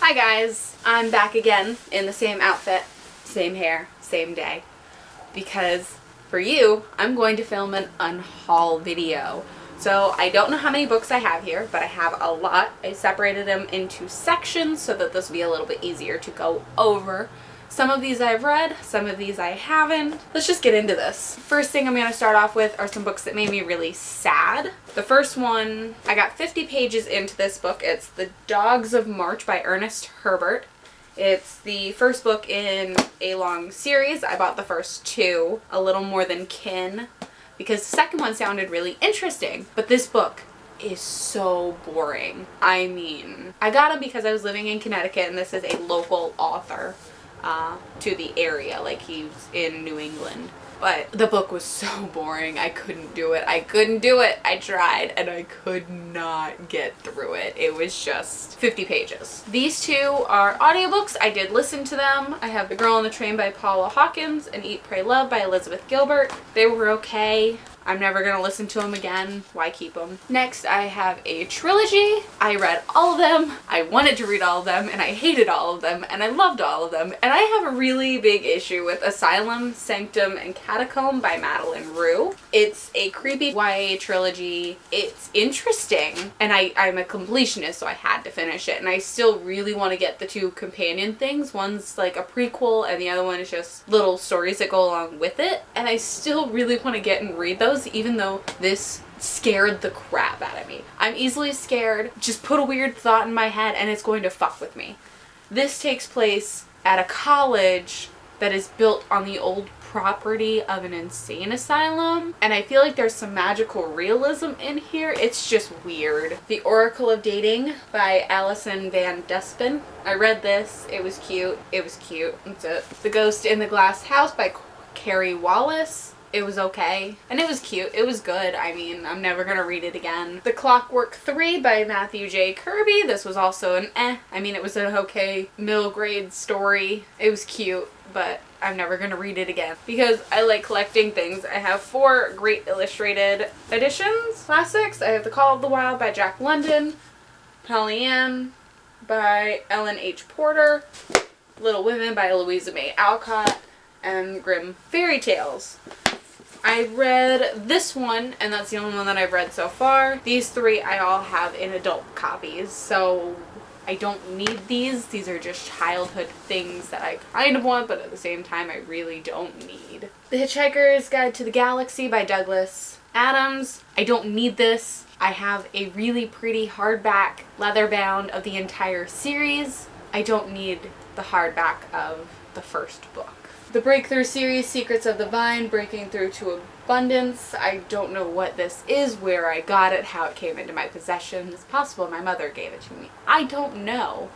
Hi guys, I'm back again in the same outfit, same hair, same day, because for you, I'm going to film an unhaul video. So I don't know how many books I have here, but I have a lot. I separated them into sections so that this will be a little bit easier to go over. Some of these I've read, some of these I haven't. Let's just get into this. First thing I'm going to start off with are some books that made me really sad. The first one, I got 50 pages into this book. It's The Dogs of March by Ernest Herbert. It's the first book in a long series. I bought the first two, A Little More Than Kin, because the second one sounded really interesting. But this book is so boring. I mean, I got him because I was living in Connecticut and this is a local author to the area, like he's in New England. But the book was so boring. I couldn't do it. I couldn't do it. I tried and I could not get through it. It was just 50 pages. These two are audiobooks. I did listen to them. I have The Girl on the Train by Paula Hawkins and Eat, Pray, Love by Elizabeth Gilbert. They were okay. I'm never going to listen to them again. Why keep them? Next, I have a trilogy. I read all of them. I wanted to read all of them, and I hated all of them, and I loved all of them. And I have a really big issue with Asylum, Sanctum, and Catacomb by Madeline Rue. It's a creepy YA trilogy. It's interesting, and I'm a completionist, so I had to finish it. And I still really want to get the two companion things. One's like a prequel, and the other one is just little stories that go along with it. And I still really want to get and read those, even though this scared the crap out of me. I'm easily scared. Just put a weird thought in my head and it's going to fuck with me. This takes place at a college that is built on the old property of an insane asylum, and I feel like there's some magical realism in here. It's just weird. The Oracle of Dating by Alison Van Despin. I read this. It was cute. It was cute. That's it. The Ghost in the Glass House by Carrie Wallace. It was okay. And it was cute. It was good. I mean, I'm never gonna read it again. The Clockwork 3 by Matthew J. Kirby. This was also an eh. I mean, it was an okay middle grade story. It was cute, but I'm never gonna read it again because I like collecting things. I have 4 great illustrated editions. Classics. I have The Call of the Wild by Jack London, Pollyanna by Ellen H. Porter, Little Women by Louisa May Alcott, and Grimm Fairytales. I read this one, and that's the only one that I've read so far. These 3 I all have in adult copies, so I don't need these. These are just childhood things that I kind of want, but at the same time I really don't need. The Hitchhiker's Guide to the Galaxy by Douglas Adams. I don't need this. I have a really pretty hardback leather bound of the entire series. I don't need the hardback of the first book. The Breakthrough series, Secrets of the Vine, Breaking Through to Abundance. I don't know what this is, where I got it, how it came into my possession. It's possible my mother gave it to me. I don't know.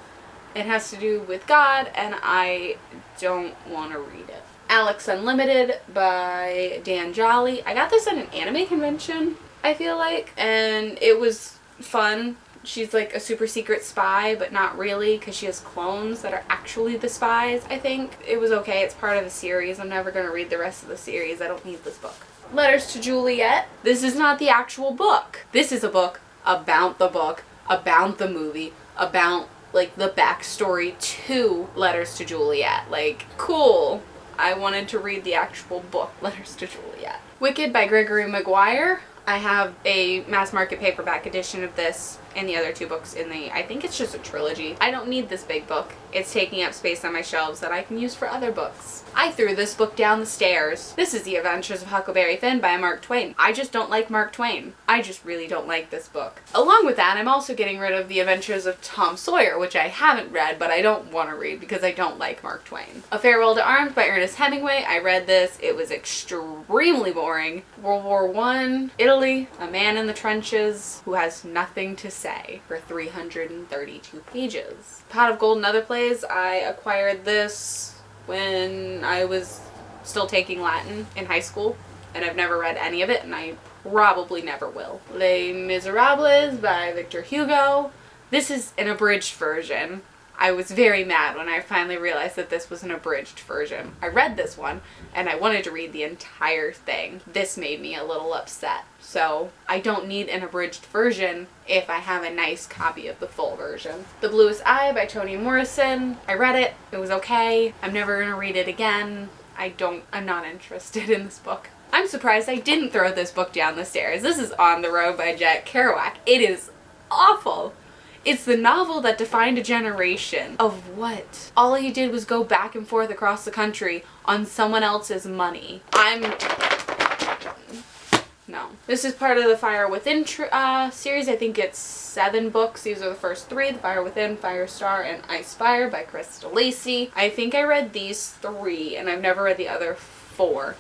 It has to do with God, and I don't want to read it. Alex Unlimited by Dan Jolly. I got this at an anime convention, I feel like, and it was fun. She's like a super secret spy, but not really, because she has clones that are actually the spies, I think. It was okay. It's part of the series. I'm never going to read the rest of the series. I don't need this book. Letters to Juliet. This is not the actual book. This is a book about the book, about the movie, about like the backstory to Letters to Juliet. Like, cool. I wanted to read the actual book, Letters to Juliet. Wicked by Gregory Maguire. I have a mass market paperback edition of this and the other 2 books in the, I think it's just a trilogy. I don't need this big book. It's taking up space on my shelves that I can use for other books. I threw this book down the stairs. This is The Adventures of Huckleberry Finn by Mark Twain. I just don't like Mark Twain. I just really don't like this book. Along with that, I'm also getting rid of The Adventures of Tom Sawyer, which I haven't read, but I don't want to read because I don't like Mark Twain. A Farewell to Arms by Ernest Hemingway. I read this. It was extremely boring. World War I, Italy, a man in the trenches who has nothing to say for 332 pages. Pot of Gold and Other Plays. I acquired this when I was still taking Latin in high school, and I've never read any of it, and I probably never will. Les Miserables by Victor Hugo. This is an abridged version. I was very mad when I finally realized that this was an abridged version. I read this one, and I wanted to read the entire thing. This made me a little upset. So I don't need an abridged version if I have a nice copy of the full version. The Bluest Eye by Toni Morrison. I read it. It was okay. I'm never gonna read it again. I'm not interested in this book. I'm surprised I didn't throw this book down the stairs. This is On the Road by Jack Kerouac. It is awful. It's the novel that defined a generation. Of what? All he did was go back and forth across the country on someone else's money. No. This is part of the Fire Within series. I think it's 7 books. These are the first 3. The Fire Within, Firestar, and Ice Fire by Krista Lacey. I think I read these 3, and I've never read the other 4.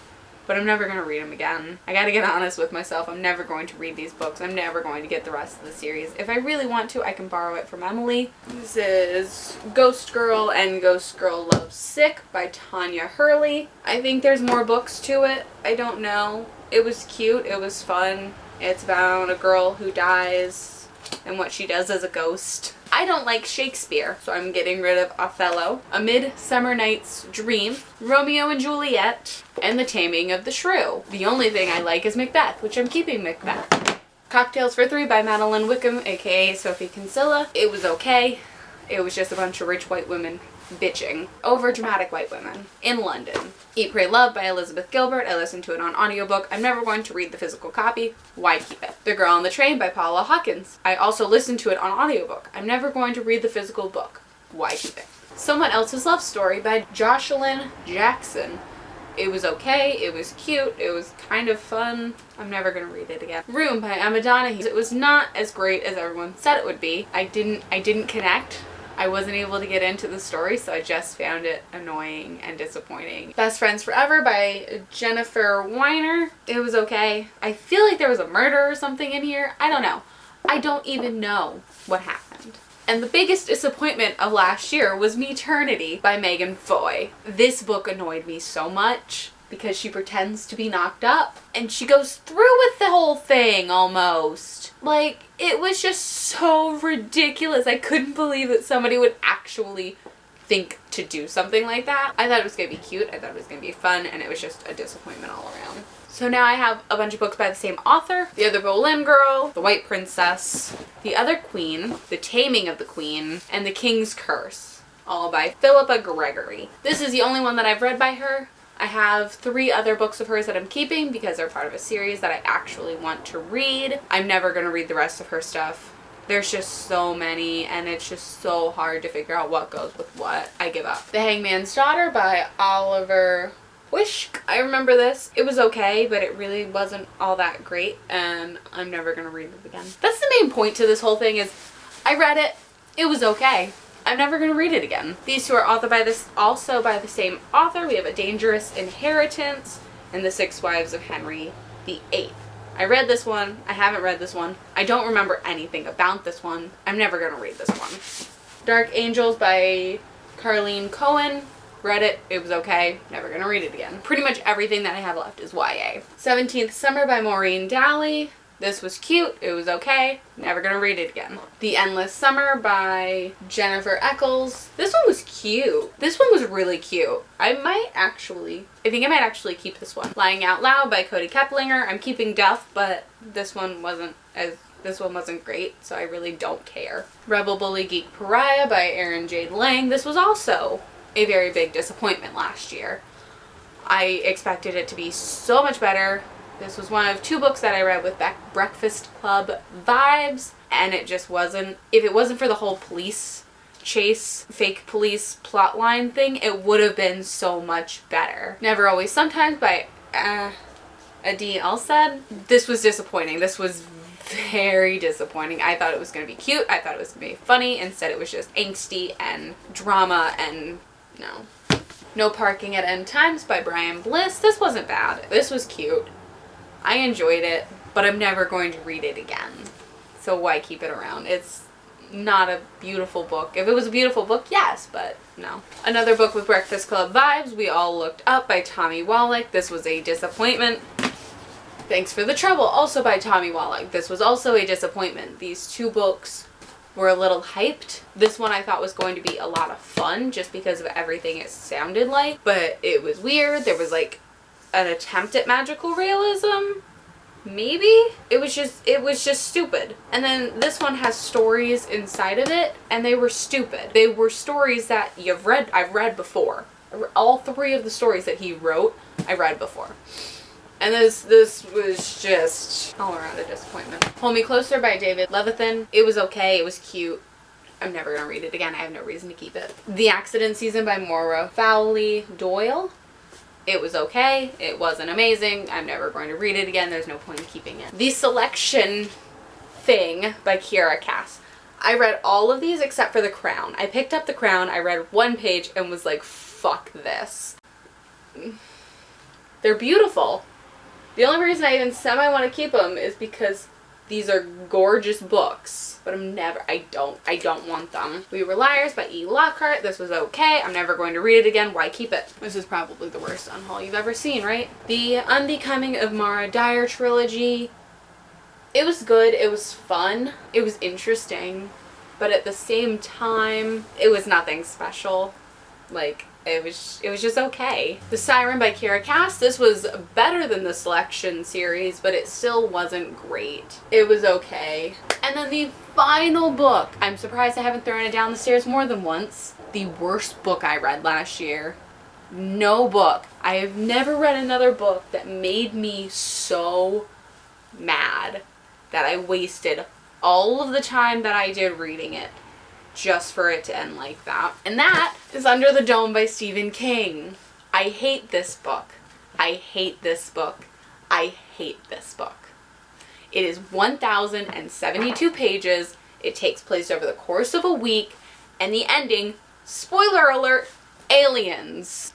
But I'm never going to read them again. I gotta get honest with myself. I'm never going to read these books. I'm never going to get the rest of the series. If I really want to, I can borrow it from Emily. This is Ghost Girl and Ghost Girl Loves Sick by Tanya Hurley. I think there's more books to it. I don't know. It was cute. It was fun. It's about a girl who dies and what she does as a ghost. I don't like Shakespeare, so I'm getting rid of Othello, A Midsummer Night's Dream, Romeo and Juliet, and The Taming of the Shrew. The only thing I like is Macbeth, which I'm keeping Macbeth. Cocktails for 3 by Madeline Wickham, aka Sophie Kinsella. It was okay. It was just a bunch of rich white women bitching over dramatic white women in London. Eat, Pray, Love by Elizabeth Gilbert. I listened to it on audiobook. I'm never going to read the physical copy. Why keep it? The Girl on the Train by Paula Hawkins. I also listened to it on audiobook. I'm never going to read the physical book. Why keep it? Someone Else's Love Story by Jocelyn Jackson. It was okay. It was cute. It was kind of fun. I'm never going to read it again. Room by Emma Donahue. It was not as great as everyone said it would be. I didn't connect. I wasn't able to get into the story, so I just found it annoying and disappointing. Best Friends Forever by Jennifer Weiner. It was okay. I feel like there was a murder or something in here. I don't know. I don't even know what happened. And the biggest disappointment of last year was Meternity by Megan Foy. This book annoyed me so much because she pretends to be knocked up and she goes through with the whole thing almost. Like, it was just so ridiculous. I couldn't believe that somebody would actually think to do something like that. I thought it was going to be cute. I thought it was going to be fun, and it was just a disappointment all around. So now I have a bunch of books by the same author. The Other Boleyn Girl, The White Princess, The Other Queen, The Taming of the Queen, and The King's Curse, all by Philippa Gregory. This is the only one that I've read by her. I have 3 other books of hers that I'm keeping because they're part of a series that I actually want to read. I'm never going to read the rest of her stuff. There's just so many, and it's just so hard to figure out what goes with what. I give up. The Hangman's Daughter by Oliver Wishk. I remember this. It was okay, but it really wasn't all that great, and I'm never going to read it again. That's the main point to this whole thing is I read it. It was okay. I'm never going to read it again. These 2 are also by the same author. We have A Dangerous Inheritance and The 6 Wives of Henry VIII. I read this one. I haven't read this one. I don't remember anything about this one. I'm never going to read this one. Dark Angels by Carleen Cohen. Read it. It was okay. Never going to read it again. Pretty much everything that I have left is YA. 17th Summer by Maureen Dally. This was cute. It was okay. Never gonna read it again. The Endless Summer by Jennifer Eccles. This one was cute. This one was really cute. I think I might actually keep this one. Lying Out Loud by Cody Keplinger. I'm keeping Duff, but this one wasn't great, so I really don't care. Rebel Bully Geek Pariah by Erin Jade Lang. This was also a very big disappointment last year. I expected it to be so much better. This was one of 2 books that I read with Breakfast Club vibes, and it just wasn't. If it wasn't for the whole police chase, fake police plotline thing, it would have been so much better. Never Always Sometimes by Adi Elsad. This was disappointing. This was very disappointing. I thought it was going to be cute. I thought it was going to be funny. Instead, it was just angsty and drama and no. No Parking at End Times by Brian Bliss. This wasn't bad. This was cute. I enjoyed it, but I'm never going to read it again. So why keep it around? It's not a beautiful book. If it was a beautiful book, yes, but no. Another book with Breakfast Club vibes, We All Looked Up by Tommy Wallach. This was a disappointment. Thanks for the Trouble, also by Tommy Wallach. This was also a disappointment. These 2 books were a little hyped. This one I thought was going to be a lot of fun just because of everything it sounded like, but it was weird. There was like an attempt at magical realism. Maybe? It was just stupid. And then this one has stories inside of it, and they were stupid. They were stories that I've read before. All 3 of the stories that he wrote, I read before. And this was just all around a disappointment. Hold Me Closer by David Levithan. It was okay, it was cute. I'm never gonna read it again, I have no reason to keep it. The Accident Season by Maura Fowley Doyle. It was okay, it wasn't amazing, I'm never going to read it again, there's no point in keeping it. The Selection Thing by Kiera Cass. I read all of these except for The Crown. I picked up The Crown, I read 1 page and was like, fuck this. They're beautiful. The only reason I even semi want to keep them is because these are gorgeous books, but I don't want them. We Were Liars by E. Lockhart. This was okay. I'm never going to read it again. Why keep it? This is probably the worst Unhaul you've ever seen, right? The Unbecoming of Mara Dyer trilogy. It was good. It was fun. It was interesting, but at the same time, it was nothing special. Like, it was just okay. The Siren by Kiera Cass. This was better than the Selection series, but it still wasn't great. It was okay. And then the final book. I'm surprised I haven't thrown it down the stairs more than once. The worst book I read last year. No book. I have never read another book that made me so mad that I wasted all of the time that I did reading it just for it to end like that. And that is Under the Dome by Stephen King. I hate this book. I hate this book. I hate this book. It is 1,072 pages. It takes place over the course of a week, and the ending, spoiler alert, aliens.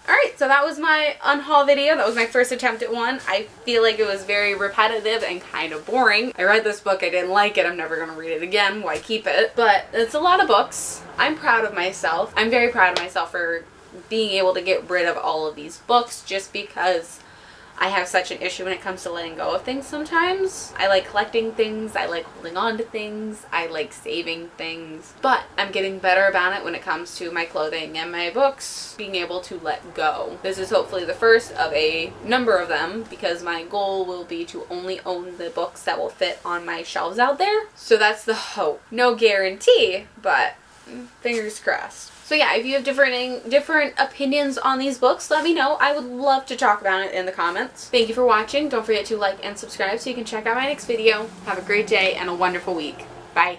Alright, so that was my Unhaul video. That was my first attempt at one. I feel like it was very repetitive and kind of boring. I read this book, I didn't like it, I'm never going to read it again, why keep it? But it's a lot of books. I'm proud of myself. I'm very proud of myself for being able to get rid of all of these books just because I have such an issue when it comes to letting go of things sometimes. I like collecting things, I like holding on to things, I like saving things, but I'm getting better about it when it comes to my clothing and my books, being able to let go. This is hopefully the first of a number of them because my goal will be to only own the books that will fit on my shelves out there. So that's the hope. No guarantee, but fingers crossed. So yeah, if you have different opinions on these books, let me know. I would love to talk about it in the comments. Thank you for watching. Don't forget to like and subscribe so you can check out my next video. Have a great day and a wonderful week. Bye.